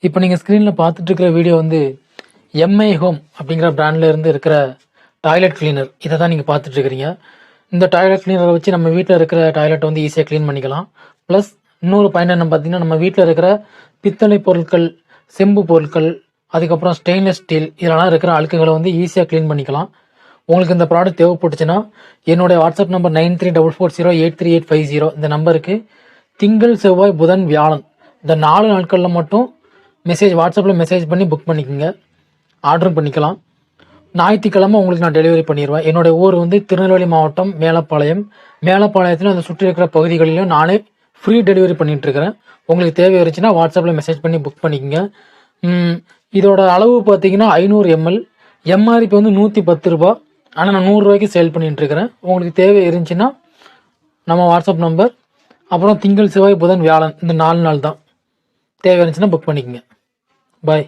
இப்போ நீங்கள் ஸ்க்ரீனில் பார்த்துட்டு இருக்கிற வீடியோ வந்து எம்ஐ ஹோம் அப்படிங்கிற பிராண்டில் இருந்து இருக்கிற டாய்லெட் கிளீனர். இதை தான் நீங்கள் பார்த்துட்டு இருக்கிறீங்க. இந்த டாய்லெட் கிளீனரை வச்சு நம்ம வீட்டில் இருக்கிற டாய்லெட்டை வந்து ஈஸியாக க்ளீன் பண்ணிக்கலாம். ப்ளஸ் இன்னொரு பயன் என்ன பார்த்தீங்கன்னா, நம்ம வீட்டில் இருக்கிற பித்தளை பொருட்கள், செம்பு பொருட்கள், அதுக்கப்புறம் ஸ்டெயின்லெஸ் ஸ்டீல் இதெல்லாம் இருக்கிற அழுக்குகளை வந்து ஈஸியாக க்ளீன் பண்ணிக்கலாம். உங்களுக்கு இந்த ப்ராடக்ட் தேவைப்பட்டுச்சுன்னா என்னுடைய வாட்ஸ்அப் நம்பர் 9344083850 இந்த நம்பருக்கு திங்கள், செவ்வாய், புதன், வியாழன் இந்த 4 நாட்களில் மட்டும் வாட்ஸ்அப்பில் மெசேஜ் பண்ணி புக் பண்ணிக்கோங்க. ஆர்டரும் பண்ணிக்கலாம். ஞாயிற்றுக்கிழமை உங்களுக்கு நான் டெலிவரி பண்ணிடுவேன். என்னுடைய ஊர் வந்து திருநெல்வேலி மாவட்டம் மேலப்பாளையத்தில் அந்த சுற்றி இருக்கிற பகுதிகளிலும் நானே ஃப்ரீ டெலிவரி பண்ணிகிட்ருக்கிறேன். உங்களுக்கு தேவை இருந்துச்சுன்னா வாட்ஸ்அப்பில் மெசேஜ் பண்ணி புக் பண்ணிக்கோங்க. இதோட அளவு பார்த்தீங்கன்னா 500 ml. எம்ஆர்பி வந்து 110 ரூபா. ஆனால் நான் 100 ரூபாய்க்கு சேல் பண்ணிகிட்ருக்கிறேன். உங்களுக்கு தேவை இருந்துச்சுன்னா நம்ம வாட்ஸ்அப் நம்பர், அப்புறம் திங்கள், செவ்வாய், புதன், வியாழன் இந்த 4 நாள் தான். தேவை இருந்துச்சுன்னா புக் பண்ணிக்கோங்க. பாய்.